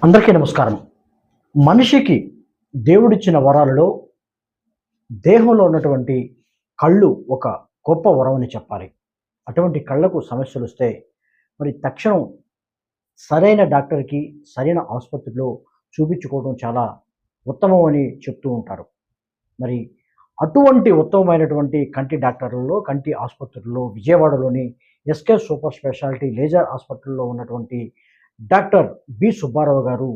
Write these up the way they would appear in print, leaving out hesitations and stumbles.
అందరికీ నమస్కారం. మనిషికి దేవుడిచ్చిన వరాలలో దేహంలో ఉన్నటువంటి కళ్ళు ఒక గొప్ప వరం అని చెప్పాలి. అటువంటి కళ్ళకు సమస్యలొస్తే మరి తక్షణం సరైన డాక్టర్‌కి, సరైన ఆసుపత్రిలో చూపించుకోవడం చాలా ఉత్తమం అని చెప్తూ ఉంటారు. మరి అటువంటి ఉత్తమమైనటువంటి కంటి డాక్టర్లలో, కంటి ఆసుపత్రుల్లో విజయవాడలోని ఎస్‌కే సూపర్ స్పెషాలిటీ లేజర్ హాస్పిటల్‌లో ఉన్నటువంటి డాక్టర్ బి. సుబ్బారావు గారు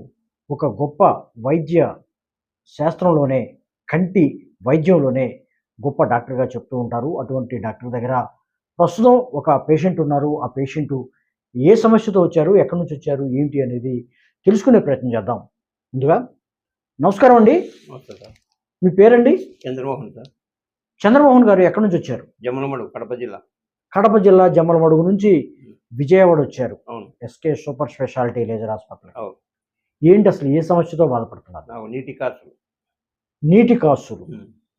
ఒక గొప్ప వైద్య శాస్త్రంలోనే, కంటి వైద్యంలోనే గొప్ప డాక్టర్‌గా చెప్తూ ఉంటారు. అటువంటి డాక్టర్ దగ్గర ప్రస్తుతం ఒక పేషెంట్ ఉన్నారు. ఆ పేషెంటు ఏ సమస్యతో వచ్చారు? ఎక్కడి నుంచి వచ్చారు? ఏంటి అనేది తెలుసుకునే ప్రయత్నం చేద్దాం. ముందుగా నమస్కారం అండి. నమస్తే సార్. మీ పేరండి? చంద్రమోహన్ సార్. చంద్రమోహన్ గారు ఎక్కడి నుంచి వచ్చారు? జమ్మలమడుగు, కడప జిల్లా. కడప జిల్లా జమ్మలమడుగు నుంచి విజయవాడ వచ్చారు. అవును. S K super speciality laser hospital. అవును. ఏంటి అసలు ఏ సమస్యతో బాధపడుతున్నారు? నాకు నీటి కాసులు, నీటి కాసులు.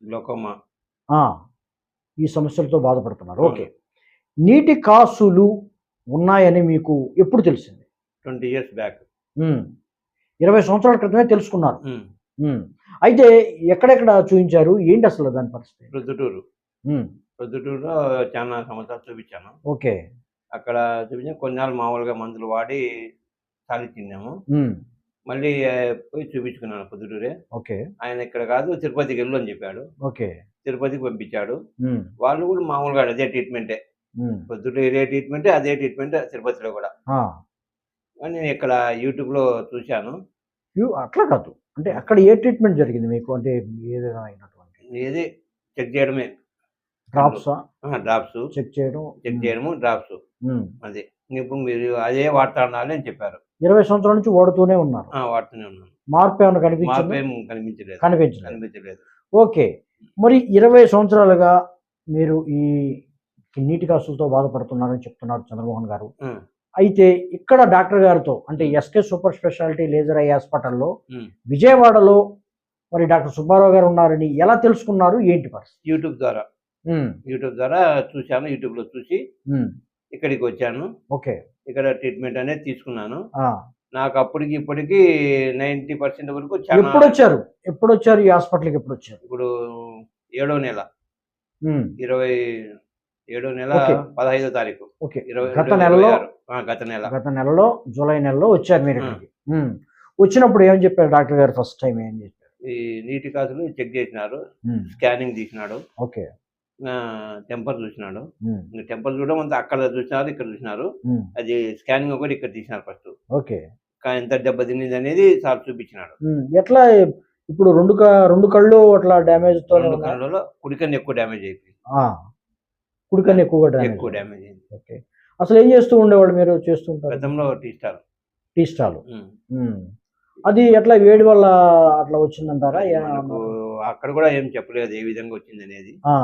గ్లోకోమా. ఆ! ఈ సమస్యలతో బాధపడుతున్నారు. అవును. ఓకే. నీటి కాసులు ఉన్నాయని మీకు ఎప్పుడు తెలిసింది? 20 ఇయర్స్ బ్యాక్. హ్మ్. 20 సంవత్సరాల క్రితమే తెలుసుకున్నారు. హ్మ్. అయితే ఎక్కడెక్కడ చూయించారు? ఏంటి అసలు దాని పరిస్థితి? ప్రొద్దుటూరు. హ్మ్. ప్రొద్దుటూరులో చాలా సంవత్సరాలు చూపించాను. ఓకే. అక్కడ చూపించి కొన్నాళ్ళు మామూలుగా మందులు వాడి సాలిచ్చిందాము. హ్మ్. మళ్ళీ పోయి చూపించుకున్నాను ప్రొద్దుటూరే. ఓకే. ఆయన ఇక్కడ కాదు తిరుపతికి వెళ్ళు అని చెప్పాడు. ఓకే. తిరుపతికి పంపించాడు. హ్మ్. వాళ్ళు కూడా మామూలుగా అదే ట్రీట్మెంటే. హ్మ్. ప్రొద్దుటూరు ఇదే ట్రీట్మెంటే, అదే ట్రీట్మెంట్ తిరుపతిలో కూడా. ఆ! అని నేను ఇక్కడ యూట్యూబ్‌లో చూశాను. అట్లా కాదు. అంటే అక్కడ ఏ ట్రీట్మెంట్ జరిగింది మీకు? అంటే ఏ విధమైనటువంటి ఏది చెక్ చేయడమే. డ్రాప్సా? డ్రాప్స్ చెక్ చేయడం. చెక్ చేయడము, డ్రాప్స్. హ్మ్. అది. ఇప్పుడు మీరు అదే వాడతా ఉండాలి అని చెప్పారు. 20 సంవత్సరాల నుంచి వాడుతూనే ఉన్నారు. వాడుతూనే ఉన్నాను. మార్పు ఏమైనా కనిపించిందా? మార్పేం కనిపించలేదు. కనిపించలేదు. కనిపించలేదు. ఓకే. మరి 20 సంవత్సరాలుగా మీరు ఈ నీటి కాసులతో బాధపడుతున్నారని చెప్తున్నారు చంద్రమోహన్ గారు. హ్మ్. అయితే ఇక్కడ డాక్టర్ గారితో అంటే S K super speciality laser eye హాస్పిటల్‌లో హ్మ్. విజయవాడలో మరి డాక్టర్ సుబ్బారావు గారు ఉన్నారని ఎలా తెలుసుకున్నారు? ఏంటి పరిస్థితి? యూట్యూబ్ ద్వారా. హ్మ్. యూట్యూబ్ ద్వారా చూశాను. యూట్యూబ్‌లో చూసి హ్మ్. ఇక్కడికి వచ్చాను. ఓకే. ఇక్కడ ట్రీట్మెంట్ అనేది తీసుకున్నాను. ఆ! నాకు అప్పటికి ఇప్పటికి 90% వరకు చాలా. ఎప్పుడొచ్చారు? ఎప్పుడొచ్చారు? ఈ హాస్పిటల్‌కి ఎప్పుడొచ్చారు? ఇప్పుడు ఏడో నెల. హ్మ్. 27 నెల ఓకే. 15వ తారీఖు. ఓకే. 20 గత నెలలో 2026. గత నెల. గత నెలలో జూలై నెలలో వచ్చారు మీరు ఇక్కడికి. హ్మ్. వచ్చినప్పుడు ఏమని చెప్పారు డాక్టర్ గారు ఫస్ట్ టైమ్ ఏం చెప్పారు? ఈ నీటి కాసులు చెక్ చేసినారు. హ్మ్. స్కానింగ్ తీసినాడు. ఓకే. టెంపర్ చూసినాడు. హ్మ్. టెంపర్ చూడడం అంతా అక్కడ చూసినారు, ఇక్కడ చూసినారు. హ్మ్. అది స్కానింగ్ ఒకటి ఇక్కడ తీసినారు ఫస్ట్. ఓకే. ఎంత దెబ్బ తినిందనేది సార్ చూపించినాడు. హ్మ్. ఎట్లా ఇప్పుడు 2 కళ్ళు అట్లా డ్యామేజ్‌తోనే 2 ఉన్నాయా? కళ్ళలో కుడి కన్ను ఎక్కువ డ్యామేజ్ అయిపోయింది. ఆ! కుడి కన్ను ఎక్కువగా డ్యామేజ్ ఎక్కువ అయింది. డ్యామేజ్ అయింది. ఓకే. అసలేం చేస్తూ ఉండేవాళ్ళు మీరు చేస్తుంటారు? గతంలో టీ స్టార్. Tea stall. హ్మ్. హ్మ్. అది ఎట్లా వేడి వల్ల అట్లా వచ్చిందంటారా? అది మనకు ఏమన్నారు? అక్కడ కూడా ఏం చెప్పలేదు ఏ విధంగా వచ్చిందనేది. ఆ!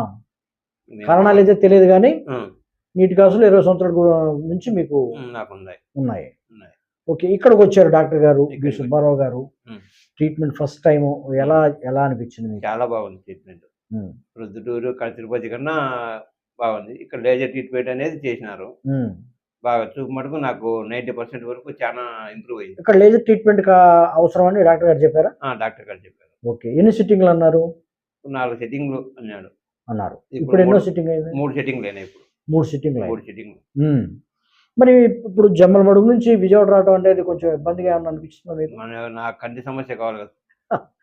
మేము కారణాలైతే తెలీదు గానీ హ్మ్. నీటి కాసులు 20 సంవత్సరాల నుంచి మీకు నాకున్నాయి. ఉన్నాయి. ఉన్నాయి. ఓకే. ఇక్కడికొచ్చారు డాక్టర్ గారు బి. ఇక్కడికి సుబ్బారావు గారు. హ్మ్. ట్రీట్మెంట్ ఫస్ట్ టైము ఎలా ఎలా అనిపించింది మీకు? చాలా బాగుంది ట్రీట్మెంట్. హ్మ్. ప్రొద్దుటూరు, తిరుపతి కన్నా బాగుంది. ఇక్కడ లేజర్ ట్రీట్మెంట్ అనేది చేసినారు. హ్మ్. బాగా చూపు మటుకు నాకు 90% వరకు చానా ఇంప్రూవ్ అయింది. ఇక్కడ లేజర్ ట్రీట్మెంట్ అవసరమని డాక్టర్ గారు చెప్పారా? డాక్టర్ గారు చెప్పారు. ఓకే. ఎన్ని సిట్టింగ్‌లన్నారు? 4 సెట్టింగ్‌లు అన్నాడు. అన్నారు. ఇప్పుడు ఇప్పుడు ఎన్నో సిట్టింగ్ అయింది? 3 సెట్టింగ్‌లయినాయి ఇప్పుడు. 3 సిట్టింగ్‌లయ్యాయి. 3 సెట్టింగ్‌లు. హ్మ్. మరి ఇప్పుడు జమ్మలమడుగు నుంచి విజయవాడ రావడం అనేది కొంచెం ఇబ్బందిగా ఏమన్నా అనిపిస్తుందా మీకు? నా కంటి సమస్య కావాలి కదా!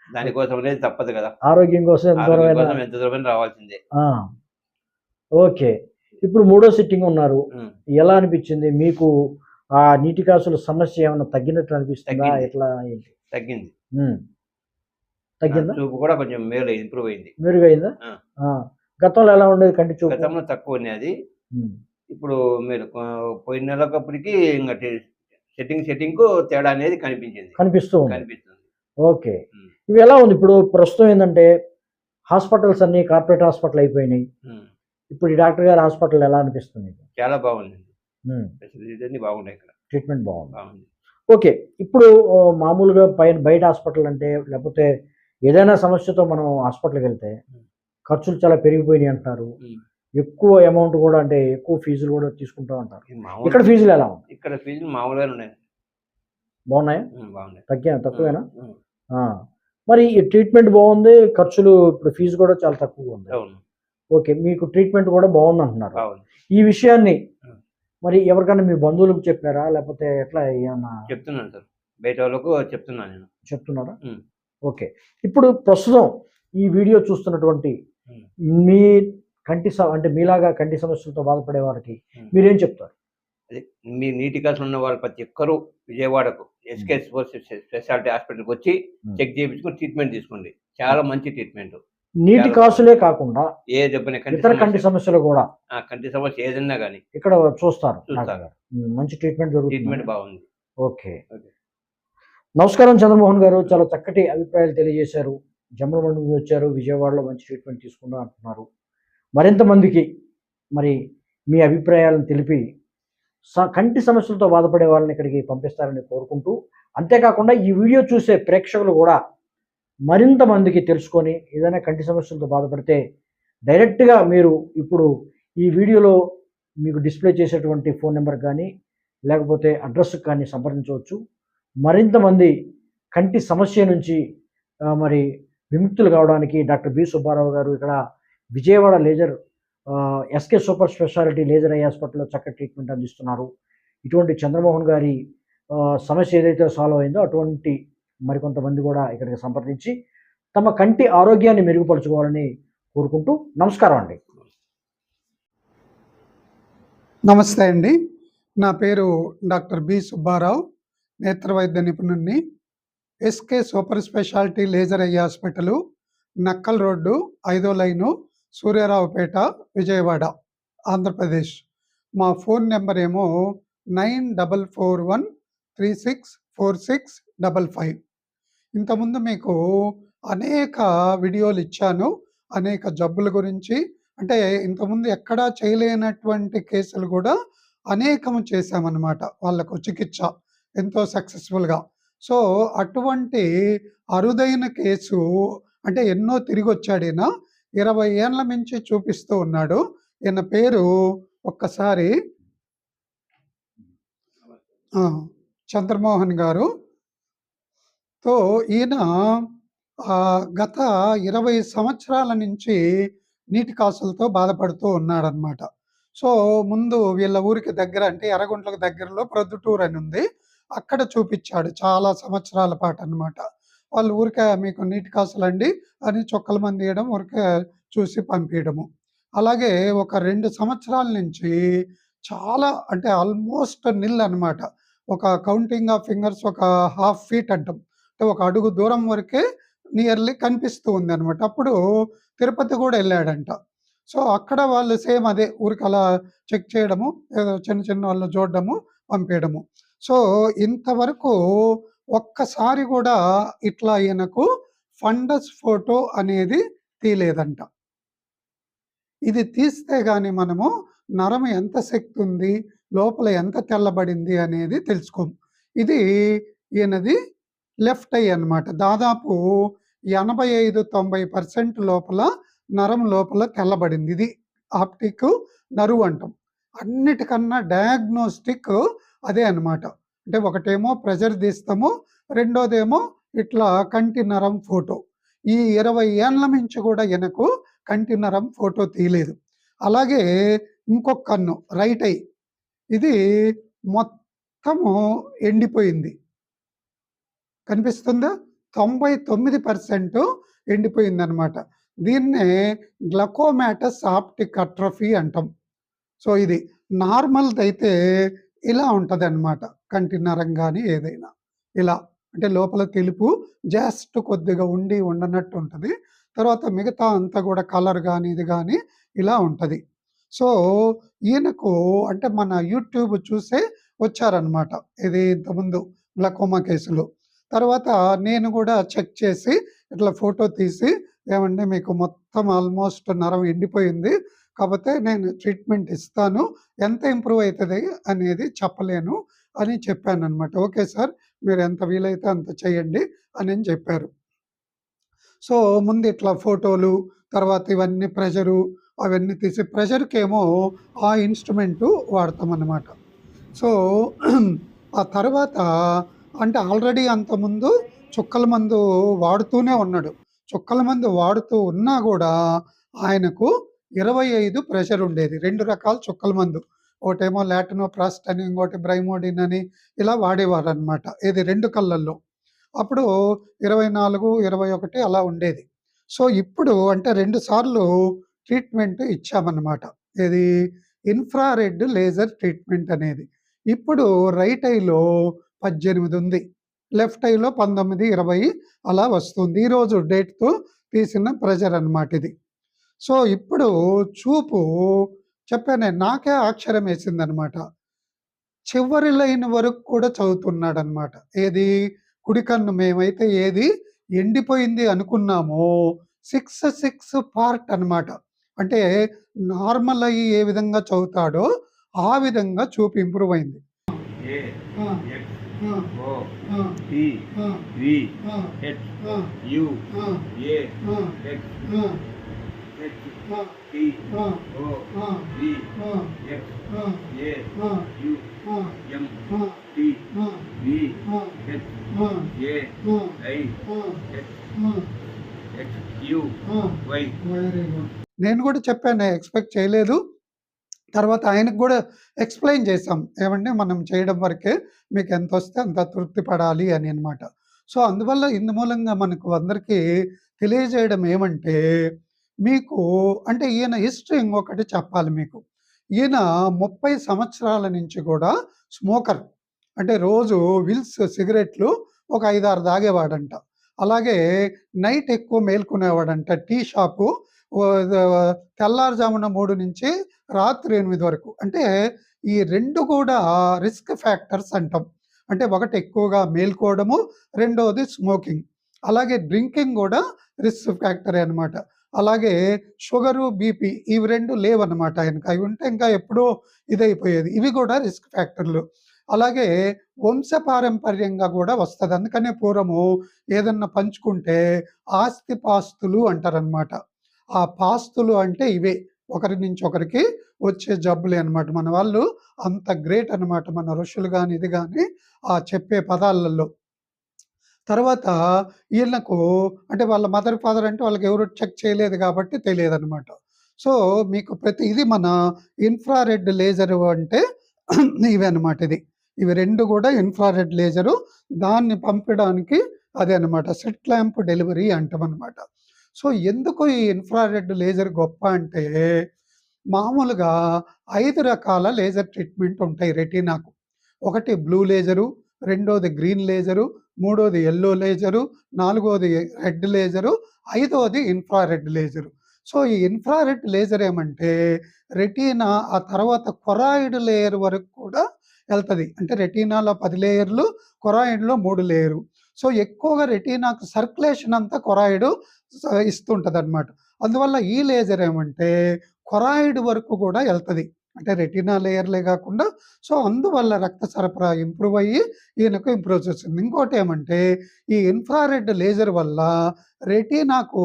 దానికోసం అనేది తప్పదు కదా! ఆరోగ్యం కోసం ఎంత ఆరోగ్యం దూరమైనా కోసం ఎంత దూరమైనా రావాల్సిందే. ఆ! ఓకే. ఇప్పుడు మూడో సిట్టింగ్ ఉన్నారు. హ్మ్. ఎలా అనిపించింది? మీకు ఆ నీటి కాసుల సమస్య ఏమన్నా తగ్గినట్లు అనిపిస్తుందా? తగ్గింది. ఎట్లా ఏంటి? తగ్గింది. హ్మ్. నా తగ్గిందా? చూపు కూడా కొంచెం ఇంప్రూవ్ అయింది. మెరుగయిందా? ఆ! ఆ! గతంలో ఎలా ఉండేది కంటి చూపు? గతంలో తక్కువున్నది. హ్మ్. ఇప్పుడు మీరు పోయిన నెలకప్పటికి ఇంక సెట్టింగ్‌కు తేడా అనేది కనిపించింది. కనిపిస్తూ ఉంది. కనిపిస్తుంది. ఓకే. హ్మ్. ఇవి ఎలా ఉంది? ఇప్పుడు ప్రస్తుతం ఏందంటే హాస్పిటల్స్ అన్నీ కార్పొరేట్ హాస్పిటల్ అయిపోయినాయి. హ్మ్. ఇప్పుడు ఈ డాక్టర్ గారి హాస్పిటల్ ఎలా అనిపిస్తుంది మీకు? చాలా బాగుందండి. హ్మ్. ఫెసిలిటీస్ అన్నీ బాగున్నాయి ఇక్కడ. ట్రీట్మెంట్ బావుంది. బాగుంది. ఓకే. ఇప్పుడు మామూలుగా బయట హాస్పిటల్ అంటే లేకపోతే ఏదైనా సమస్యతో మనం హాస్పిటల్‌కెళ్తే హ్మ్. ఖర్చులు చాలా పెరిగిపోయినాయి అంటారు. హ్మ్. ఎక్కువ అమౌంట్ కూడా అంటే ఎక్కువ ఫీజులు కూడా తీసుకుంటా ఉంటారు. ఈ మామూలు ఇక్కడ ఫీజులు ఎలా ఉన్నాయి? ఇక్కడ ఫీజులు మామూలుగానే ఉన్నాయి. బాగున్నాయా? బాగున్నాయి. తక్కువేనా? ఆ! మరి ఈ ట్రీట్మెంట్ బాగుంది. ఖర్చులు ఇప్పుడు ఫీజు కూడా చాలా తక్కువగా ఉంది. అవును. ఓకే. మీకు ట్రీట్మెంట్ కూడా బాగుందంటున్నారు. అవును. ఈ విషయాన్ని హ్మ్. మరి ఎవరికైనా మీ బంధువులకు చెప్పారా? లేకపోతే ఎట్లా ఏమన్నా చెప్తున్నాను సార్. బయట వాళ్ళకు చెప్తున్నాను నేను. చెప్తున్నారా? హ్మ్. ఓకే. ఇప్పుడు ప్రస్తుతం ఈ వీడియో చూస్తున్నటువంటి హ్మ్. మీ అంటే మీలాగా కంటి సమస్యలతో బాధపడే వారికి హ్మ్. మీరేం చెప్తారు? అదే మీ నీటి కాసులు ఉన్న వాళ్ళు ప్రతి ఒక్కరు విజయవాడకు ఎస్కే స్పెషాలిటీ హాస్పిటల్‌కొచ్చి హ్మ్. చెక్ చేపించుకొని ట్రీట్మెంట్ తీసుకోండి. చాలా మంచి ట్రీట్మెంట్. నీటి చాలా కాసులే కాకుండా ఏ జబ్బున కంటి ఇతర కంటి సమస్య సమస్యలు గూడా కంటి సమస్య ఏదన్నా గాని ఇక్కడ చూస్తారు డాక్టర్ చూస్తారు. గారు. మంచి ట్రీట్మెంట్ జరుగుతుందా? ట్రీట్మెంట్ బాగుంది. ఓకే. ఓకే. నమస్కారం చంద్రమోహన్ గారు. చాలా చక్కటి అభిప్రాయాలు తెలియజేశారు. జమ్మలమడుగు నుంచి వచ్చారు. విజయవాడలో మంచి ట్రీట్మెంట్ తీసుకున్నా అంటున్నారు. మరింత మందికి మరి మీ అభిప్రాయాలను తెలిపి కంటి సమస్యలతో బాధపడే వాళ్ళని ఇక్కడికి పంపిస్తారని కోరుకుంటూ, అంతేకాకుండా ఈ వీడియో చూసే ప్రేక్షకులు గూడా మరింత మందికి తెలుసుకొని ఏదైనా కంటి సమస్యలతో బాధపడితే డైరెక్ట్‌గా మీరు ఇప్పుడు ఈ వీడియోలో మీకు డిస్‌ప్లే చేసేటువంటి ఫోన్ నంబర్ గానీ, లేకపోతే అడ్రెస్‌కి కానీ సంప్రదించవచ్చు. మరింత మంది కంటి సమస్య నుంచి మరి విముక్తులు కావడానికి డాక్టర్ బి. సుబ్బారావు గారు ఇక్కడ Vijayawada S K super speciality laser eye హాస్పిటల్‌లో చక్కటి ట్రీట్మెంట్ అందిస్తున్నారు. ఇటువంటి చంద్రమోహన్ గారి సమస్య ఏదైతే సాల్వ్ అయిందో అటువంటి మరికొంతమంది కూడా ఇక్కడికి సంప్రదించి తమ కంటి ఆరోగ్యాన్ని మెరుగుపరుచుకోవాలని కోరుకుంటూ నమస్కారం అండి. నమస్తే అండి. నా పేరు డాక్టర్ బి. సుబ్బారావు. నేత్ర వైద్య నిపుణుడిని. SK super speciality laser eye hospital, Nakkal road, 5వ లైను, సూర్యారావుపేట, విజయవాడ, ఆంధ్రప్రదేశ్. మా ఫోన్ నెంబర్ ఏమో 9441364655. ఇంతకుముందు మీకు అనేక వీడియోలు ఇచ్చాను. అనేక జబ్బుల గురించి. అంటే ఇంతకుముందు ఎక్కడా చేయలేనటువంటి కేసులు కూడా అనేకం చేశామన్నమాట. వాళ్ళకు చికిత్స ఎంతో సక్సెస్‌ఫుల్‌గా. సో, అటువంటి అరుదైన కేసు అంటే ఎన్నో తిరిగొచ్చాడు ఈయన. 20 ఏండ్ల నుంచి చూపిస్తూ ఉన్నాడు. ఈయన పేరు ఒక్కసారి చంద్రమోహన్ గారు. ఈయన గత 20 సంవత్సరాల నుంచి నీటి కాసులతో బాధపడుతూ ఉన్నాడనమాట. సో, ముందు వీళ్ళ ఊరికి దగ్గర అంటే ఎర్రగుంట్లకు దగ్గరలో ప్రొద్దుటూరు అని ఉంది. అక్కడ చూపిచ్చాడు చాలా సంవత్సరాల పాటనమాట. వాళ్ళు ఊరికే మీకు నీటి కాసులండి అని చుక్కల మందియడం, ఊరికే చూసి పంపియడము. అలాగే ఒక 2 సంవత్సరాల నుంచి చాలా అంటే ఆల్మోస్ట్ నిల్ అనమాట. ఒక కౌంటింగ్ ఆఫ్ ఫింగర్స్ ఒక హాఫ్ ఫీట్ అంటాం. అంటే ఒక అడుగు దూరం వరకే నియర్లీ కనిపిస్తూ ఉందనమాట. అప్పుడు తిరుపతి కూడా ఎళ్ళాడంట. సో, అక్కడ వాళ్ళు సేమ్ అదే ఊరికలా చెక్ చేయడము, ఏదో చిన్న చిన్న వాళ్ళు చూడడము, పంపియడము. సో, ఇంతవరకు ఒక్కసారి గూడా ఇట్లా ఈయనకు ఫండస్ ఫోటో అనేది తీయలేదంట. ఇది తీస్తే గాని మనము నరం ఎంత శక్తి ఉంది, లోపల ఎంత తెల్లబడింది అనేది తెలుసుకోము. ఇది ఈయనది లెఫ్ట్ ఐ అన్నమాట. దాదాపు 85-90% లోపల నరం లోపల తెల్లబడింది. ఇది ఆప్టిక్ నర్వ్ అంటాం. అన్నిటికన్నా డయాగ్నోస్టిక్ అదే అన్నమాట. అంటే ఒకటేమో ప్రెషర్ తీస్తాము, రెండోదేమో ఇట్లా కంటి నరం ఫోటో. ఈ 20 ఏండ్ల నుంచి కూడా ఈయనకు కంటి నరం ఫోటో తీయలేదు. అలాగే ఇంకొక కన్ను రైట్ ఐ ఇది మొత్తము ఎండిపోయింది. కనిపిస్తుందా? 99% ఎండిపోయిందనమాట. దీన్నే గ్లకోమాటస్ ఆప్టిక్ అట్రోఫీ అంటాం. సో, ఇది నార్మల్‌దైతే ఇలా ఉంటదనమాట. కంటి నరం గాని ఏదైనా. ఇలా అంటే లోపల తెలుపు జస్ట్ కొద్దిగా ఉండి ఉండనట్టు ఉంటది. తర్వాత మిగతా అంతా కూడా కలర్ గాని, ఇది గాని ఇలా ఉంటది. సో, ఈయనకు అంటే మన యూట్యూబ్ చూసే వచ్చారనమాట. ఇది ఇంతకుముందు గ్లకోమా కేసులో. తర్వాత నేను కూడా చెక్ చేసి ఇట్లా ఫోటో తీసి, ఏవండీ మీకు మొత్తం ఆల్మోస్ట్ నరం ఎండిపోయింది. కాపోతే నేను ట్రీట్మెంట్ ఇస్తాను. ఎంత ఇంప్రూవ్ అయితది అనేది చెప్పలేను అని చెప్పాననమాట. Okay sir. మీరు ఎంత వీలైతే అంత చేయండి అనని చెప్పారు. సో, ముందు ఇట్లా ఫోటోలు, తర్వాత ఇవన్నీ ప్రెషరు అవన్నీ తీసి ప్రెషర్‌కేమో ఆ ఇన్‌స్ట్రుమెంటు వాడతామనమాట. సో, ఆ తర్వాత అంటే ఆల్రెడీ అంతకుముందు చుక్కల మందు వాడుతూనే ఉన్నాడు. చుక్కల మందు వాడుతూ ఉన్నా గూడా ఆయనకు 25 ప్రెషర్ ఉండేది. 2 రకాల చుక్కల మందు. ఒకటేమో లాటినోప్రాస్ట్ అని, ఇంకోటి బ్రైమోడిన్ అని ఇలా వాడేవారనమాట. ఏది 2 కళ్ళల్లో. అప్పుడు 24, 21 అలా ఉండేది. సో, ఇప్పుడు అంటే 2 సార్లు ట్రీట్మెంట్ ఇచ్చామన్నమాట. ఏది ఇన్‌ఫ్రారెడ్ లేజర్ ట్రీట్మెంట్ అనేది. ఇప్పుడు రైట్ ఐలో 18 ఉంది. లెఫ్ట్ ఐలో 19, 20 అలా వస్తుంది. ఈరోజు డేట్‌తో తీసిన ప్రెషర్ అన్నమాట ఇది. సో, ఇప్పుడు చూపు చెప్పానే నాకే ఆశ్చర్యం వేసిందనమాట. చివరి లైన్ వరకు కూడా చదువుతున్నాడనమాట. ఏది కుడి కన్ను మేమైతే ఏది ఎండిపోయింది అనుకున్నామో 6 పార్ట్ అనమాట. అంటే నార్మల్ అయ్యి ఏ విధంగా చదువుతాడో ఆ విధంగా చూపు ఇంప్రూవ్ అయింది. ఏ ఆ! ఎక్స్ ఆ! ఓ ఆ! టి ఆ! వి ఆ! హెచ్ ఆ! యు ఆ! ఏ ఆ! ఎక్స్ ఆ! హెచ్ ఆ! టి ఆ! ఓ ఆ! వి ఆ! ఎక్స్ ఆ! ఏ ఆ! యు ఆ! ఎం ఆ! టి ఆ! వి ఆ! హెచ్ ఆ! ఏ ఆ! ఐ ఆ! ఎక్స్ ఆ! ఎక్స్ యు ఆ! వై. Very good. నేను కూడా చెప్పాను ఎక్స్‌పెక్ట్ చేయలేదు. తర్వాత ఆయనకు గూడా ఎక్స్‌ప్లెయిన్ చేశాం. ఏవండీ మనం చేయడం వరకే మీకెంతొస్తే అంత తృప్తి పడాలి అని అన్నమాట. సో, అందువల్ల ఇందుమూలంగా మనకు అందరికీ తెలియజేయడం ఏమంటే, మీకు అంటే ఈయన హిస్టరీ ఇంకొకటి చెప్పాలి మీకు. ఈయన 30 సంవత్సరాల నుంచి గూడా స్మోకర్. అంటే రోజు విల్స్ సిగరెట్లు ఒక 5, 6 తాగేవాడంట. అలాగే నైట్ ఎక్కువ మేల్కొనేవాడంట. టీ షాపు ఓ తెల్లారుజామున 3 నుంచి రాత్రి 8 వరకు. అంటే ఈ 2 కూడా రిస్క్ ఫ్యాక్టర్స్ అంటాం. అంటే ఒకటి ఎక్కువగా మేల్కోవడము, రెండోది స్మోకింగ్. అలాగే డ్రింకింగ్ గూడా రిస్క్ ఫ్యాక్టరే అనమాట. అలాగే షుగరు, బీపీ ఇవి 2 లేవన్నమాట ఆయనకి. అవి ఉంటే ఇంకా ఎప్పుడో ఇదైపోయేది. ఇవి కూడా రిస్క్ ఫ్యాక్టర్‌లు. అలాగే వంశపారంపర్యంగా గూడా వస్తది. అందుకనే పూర్వము ఏదన్నా పంచుకుంటే ఆస్తిపాస్తులు అంటారనమాట. ఆ పాస్తులు అంటే ఇవే. ఒకరి నుంచి ఒకరికి వచ్చే జబ్బులే అన్నమాట. మన వాళ్ళు అంత గ్రేట్ అన్నమాట. మన ఋషులు గాని, ఇది గాని ఆ చెప్పే పదాలలో. తర్వాత ఈళ్ళకు అంటే వాళ్ళ మదర్, ఫాదర్ అంటే వాళ్ళకెవరు చెక్ చేయలేదు గాబట్టి తెలియదనమాట. సో, మీకు ప్రతి ఇది మన ఇన్‌ఫ్రారెడ్ లేజర్ అంటే ఇవే అన్నమాట ఇది. ఇవి 2 గూడా ఇన్‌ఫ్రారెడ్ లేజరు. దాన్ని పంపడానికి అదే అన్నమాట. స్లిట్ ల్యాంప్ డెలివరీ అంటామనమాట. సో, ఎందుకు ఈ ఇన్‌ఫ్రారెడ్ లేజర్ గొప్ప అంటే, మామూలుగా 5 రకాల లేజర్ ట్రీట్మెంట్ ఉంటాయి రెటీనాకు. ఒకటి బ్లూ లేజరు, రెండోది గ్రీన్ లేజరు, మూడోది యెల్లో లేజరు, నాలుగోది రెడ్ లేజరు, ఐదోది ఇన్‌ఫ్రారెడ్ లేజరు. సో, ఈ ఇన్‌ఫ్రారెడ్ లేజర్ ఏమంటే రెటీనా ఆ తర్వాత కొరాయిడ్ లేయర్ వరకు కూడా ఎళ్తది. అంటే రెటీనాలో 10 లేయర్లు, కొరాయిడ్‌లో 3 లేయరు. సో, ఎక్కువగా రెటీనాకు సర్క్యులేషన్ అంతా కొరాయిడ్ ఇస్తుంటదనమాట. అందువల్ల ఈ లేజర్ ఏమంటే కొరాయిడ్ వరకు కూడా ఎళ్తది. అంటే రెటీనా లేయర్‌లే గాకుండా సో, అందువల్ల రక్త సరఫరా ఇంప్రూవ్ అయ్యి ఈయనకు ఇంప్రూవ్ చేస్తుంది. ఇంకోటేమంటే ఈ ఇన్‌ఫ్రారెడ్ లేజర్ వల్ల రెటీనాకు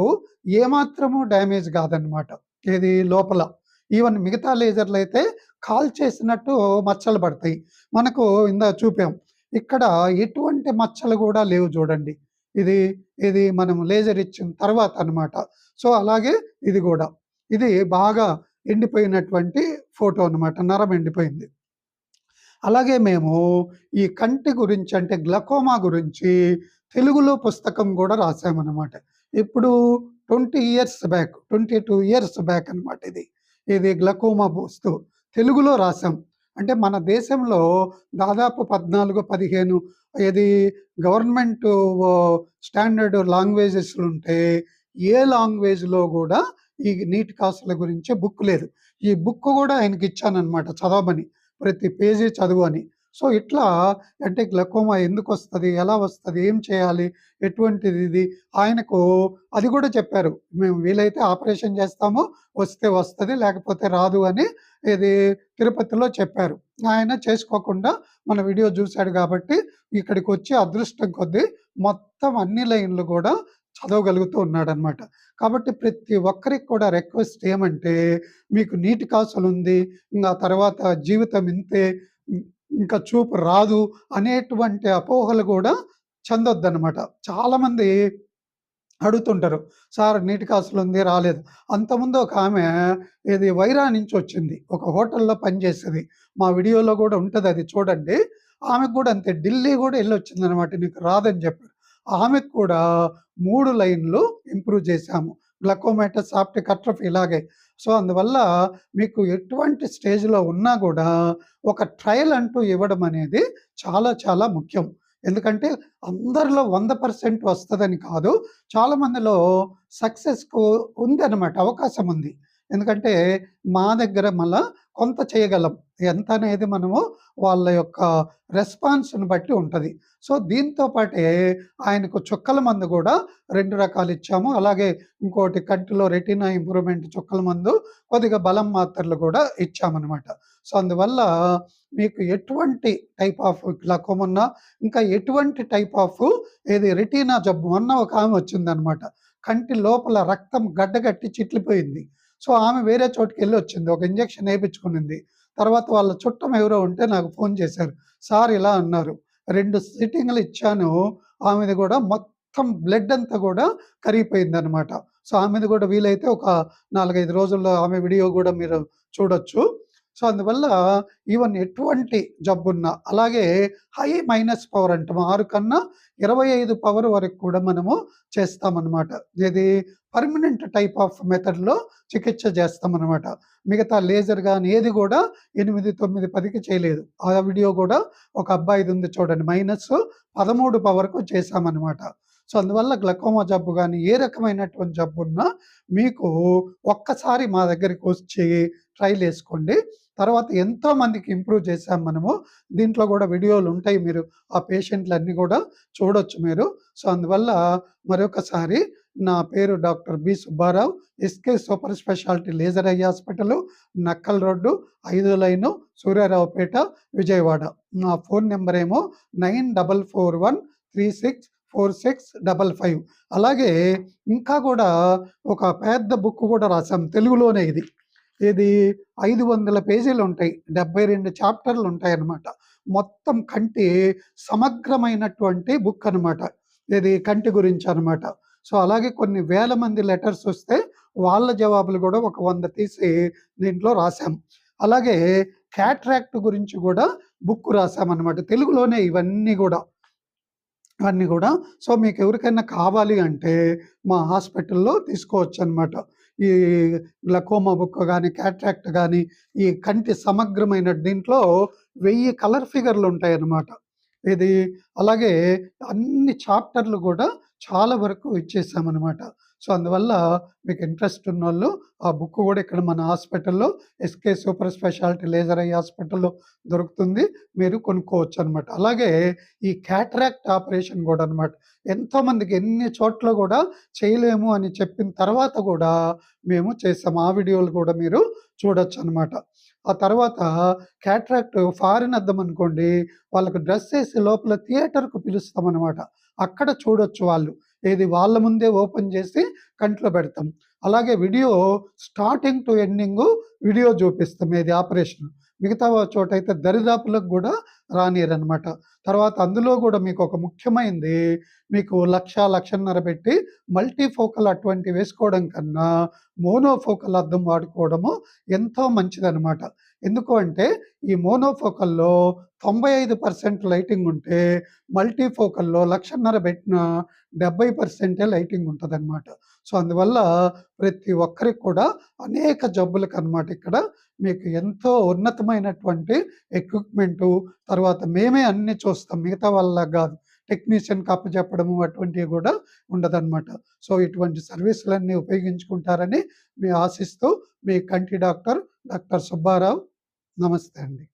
ఏమాత్రము డ్యామేజ్ కాదనమాట. ఏది లోపల. ఈవెన్ మిగతా లేజర్‌లయితే కాల్చేసినట్టు మచ్చలు పడతాయి. మనకు ఇందాక చూపాం. ఇక్కడ ఎటువంటి మచ్చలు గూడా లేవు చూడండి. ఇది, ఇది మనం లేజర్ ఇచ్చిన తర్వాత అనమాట. సో, అలాగే ఇది గూడా. ఇది బాగా ఎండిపోయినటువంటి ఫోటో అనమాట. నరం ఎండిపోయింది. అలాగే మేము ఈ కంటి గురించి అంటే గ్లకోమా గురించి తెలుగులో పుస్తకం గూడా రాసామనమాట. ఇప్పుడు 20 ఇయర్స్ బ్యాక్, 22 ఇయర్స్ బ్యాక్ అనమాట ఇది. ఇది గ్లకోమా తెలుగులో రాసాం. అంటే మన దేశంలో దాదాపు 14, 15 ఏది గవర్నమెంటు స్టాండర్డ్ లాంగ్వేజెస్‌లుంటే, ఏ లాంగ్వేజ్‌లో గూడా ఈ నీటి కాసుల గురించి బుక్ లేదు. ఈ బుక్ గూడా ఆయనకిచ్చాననమాట చదవమని. ప్రతి పేజీ చదువు అని. సో, ఇట్లా అంటే గ్లకోమా ఎందుకొస్తది? ఎలా వస్తది? ఏం చేయాలి? ఎటువంటిది ఇది? ఆయనకు అది గూడా చెప్పారు. మేము వీలైతే ఆపరేషన్ చేస్తాము. వస్తే వస్తది. లేకపోతే రాదు అని ఇది తిరుపతిలో చెప్పారు. ఆయన చేసుకోకుండా మన వీడియో జూసాడు గాబట్టి ఇక్కడికొచ్చి అదృష్టం కొద్దీ మొత్తం అన్ని లైన్‌లు గూడా చదవగలుగుతూ ఉన్నాడనమాట. కాబట్టి ప్రతి ఒక్కరికి కూడా రిక్వెస్ట్ ఏమంటే మీకు నీటి కాసులుంది. ఇంగ ఆ తర్వాత జీవితం ఇంతే. హ్మ్. ఇంకా చూపు రాదు అనేటువంటి అపోహలు కూడా చెందొద్దనమాట. చాలామంది అడుగుతుంటారు, సార్ నీటి కాసులు ఉంది రాలేదు. అంతకుముందు ఒక ఆమె ఇది వైరా నుంచి వచ్చింది, ఒక హోటల్లో పనిచేసేది. మా వీడియోలో కూడా ఉంటుంది, అది చూడండి. ఆమెకు కూడా అంతే, ఢిల్లీ కూడా వెళ్ళొచ్చిందనమాట, నీకు రాదని చెప్పారు. ఆమెకు కూడా 3 లైన్లు ఇంప్రూవ్ చేశాము, గ్లకోమైటిస్, ఆప్టిక్ అట్రఫీ ఇలాగే. సో అందువల్ల మీకు ఎటువంటి స్టేజ్లో ఉన్నా కూడా ఒక ట్రయల్ అంటూ ఇవ్వడం అనేది చాలా చాలా ముఖ్యం. ఎందుకంటే అందరిలో 100% వస్తుందని కాదు, చాలా మందిలో సక్సెస్కు ఉందన్నమాట, అవకాశం ఉంది. ఎందుకంటే మా దగ్గర మళ్ళా కొంత చేయగలం, ఎంత అనేది మనము వాళ్ళ యొక్క రెస్పాన్స్ని బట్టి ఉంటుంది. సో దీంతో పాటే ఆయనకు చుక్కల మందు కూడా 2 రకాలు ఇచ్చాము. అలాగే ఇంకోటి కంటిలో రెటీనా ఇంప్రూవ్మెంట్ చుక్కల మందు, కొద్దిగా బలం మాత్రలు కూడా ఇచ్చామన్నమాట. సో అందువల్ల మీకు ఎటువంటి టైప్ ఆఫ్ గ్లాకోమా ఉన్నా, ఇంకా ఎటువంటి టైప్ ఆఫ్ ఏది రెటీనా జబ్బు మొన్న ఒక ఆమె వచ్చిందనమాట, కంటి లోపల రక్తం గడ్డగట్టి చిట్లిపోయింది. సో ఆమె వేరే చోటుకి వెళ్ళి వచ్చింది, ఒక ఇంజెక్షన్ వేయించుకునింది. తర్వాత వాళ్ళ చుట్టం ఎవరో ఉంటే నాకు ఫోన్ చేశారు, సార్ ఇలా అన్నారు, 2 సిట్టింగ్లు ఇచ్చాను, ఆమెది కూడా మొత్తం బ్లడ్ అంతా కూడా కరిగిపోయిందనమాట. సో ఆమెది కూడా వీలైతే ఒక 4-5 రోజుల్లో ఆమె వీడియో కూడా మీరు చూడొచ్చు. సో అందువల్ల ఈవెన్ ఎటువంటి జబ్బున్నా, అలాగే హై మైనస్ పవర్ అంటాము, 6 కన్నా 25 పవర్ వరకు కూడా మనము చేస్తామన్నమాట. ఇది పర్మనెంట్ టైప్ ఆఫ్ మెథడ్లో చికిత్స చేస్తామన్నమాట. మిగతా లేజర్ కానీ ఏది కూడా 8, 9, 10కి చేయలేదు. ఆ వీడియో కూడా ఒక అబ్బాయిది ఉంది చూడండి, -13 పవర్కు చేశామన్నమాట. సో అందువల్ల గ్లకోమా జబ్బు కానీ ఏ రకమైనటువంటి జబ్బు ఉన్నా మీకు ఒక్కసారి మా దగ్గరికి వచ్చి ట్రైల్ వేసుకోండి. తర్వాత ఎంతో మందికి ఇంప్రూవ్ చేశాం మనము. దీంట్లో కూడా వీడియోలు ఉంటాయి, మీరు ఆ పేషెంట్లన్నీ కూడా చూడొచ్చు మీరు. సో అందువల్ల మరొకసారి నా పేరు doctor B Subbarao, S K super speciality laser eye hospital, Nakkal road, 5 line, Suryaraopeta, Vijayawada. నా ఫోన్ నెంబర్ ఏమో 9441364655. అలాగే ఇంకా కూడా ఒక పెద్ద బుక్ కూడా రాసాం తెలుగులోనే. ఇది 500 పేజీలు ఉంటాయి, 72 చాప్టర్లు ఉంటాయన్నమాట. మొత్తం కంటి సమగ్రమైనటువంటి బుక్ అనమాట, ఇది కంటి గురించి అనమాట. సో అలాగే కొన్ని వేల మంది లెటర్స్ వస్తే వాళ్ళ జవాబులు కూడా ఒక 100 తీసి దీంట్లో రాసాం. అలాగే క్యాట్రాక్ట్ గురించి కూడా బుక్ రాసామన్నమాట, తెలుగులోనే ఇవన్నీ కూడా. సో మీకు ఎవరికైనా కావాలి అంటే మా హాస్పిటల్లో తీసుకోవచ్చు అనమాట. ఈ గ్లకోమా బుక్ కానీ, క్యాట్రాక్ట్ కానీ, ఈ కంటి సమగ్రమైన దీంట్లో 1000 కలర్ ఫిగర్లు ఉంటాయన్నమాట. ఇది అలాగే అన్ని చాప్టర్లు కూడా చాలా వరకు ఇచ్చేసామన్నమాట. సో అందువల్ల మీకు ఇంట్రెస్ట్ ఉన్నోళ్ళు ఆ బుక్ కూడా ఇక్కడ మన హాస్పిటల్లో, S K super speciality laser eye హాస్పిటల్లో దొరుకుతుంది, మీరు కొనుక్కోవచ్చు అనమాట. అలాగే ఈ క్యాట్రాక్ట్ ఆపరేషన్ కూడా అనమాట, ఎంతోమందికి ఎన్ని చోట్ల కూడా చేయలేము అని చెప్పిన తర్వాత కూడా మేము చేసాము. ఆ వీడియోలు కూడా మీరు చూడొచ్చు అనమాట. ఆ తర్వాత క్యాట్రాక్ట్ ఫారిన్ అద్దం అనుకోండి, వాళ్ళకు డ్రెస్ వేసి లోపల థియేటర్కు పిలుస్తామన్నమాట, అక్కడ చూడొచ్చు వాళ్ళు. ఏది వాళ్ళ ముందే ఓపెన్ చేసి కంట్లో పెడతాం. అలాగే video starting to ending video చూపిస్తాం, ఏది ఆపరేషన్. మిగతా చోటైతే దరిదాపులకు కూడా రానియరనమాట. తర్వాత అందులో కూడా మీకు ఒక ముఖ్యమైనది, మీకు 1,00,000-1,50,000 పెట్టి మల్టీఫోకల్ అటువంటి వేసుకోవడం కన్నా మోనోఫోకల్ అద్దం వాడుకోవడము ఎంతో మంచిదనమాట. ఎందుకు అంటే ఈ మోనోఫోకల్లో 95% లైటింగ్ ఉంటే, మల్టీఫోకల్లో 1,50,000 పెట్టిన 70% లైటింగ్ ఉంటుందన్నమాట. సో అందువల్ల ప్రతి ఒక్కరికి కూడా అనేక జబ్బులకు అనమాట ఇక్కడ మీకు ఎంతో ఉన్నతమైనటువంటి ఎక్విప్మెంటు, తర్వాత మేమే అన్ని చూస్తాం, మిగతా వాళ్ళ కాదు. టెక్నీషియన్కి అప్పచెప్పడము అటువంటివి కూడా ఉండదన్నమాట. సో ఇటువంటి సర్వీసులన్నీ ఉపయోగించుకుంటారని మీ ఆశిస్తూ, మీ కంటి డాక్టర్ సుబ్బారావు. నమస్తే అండి.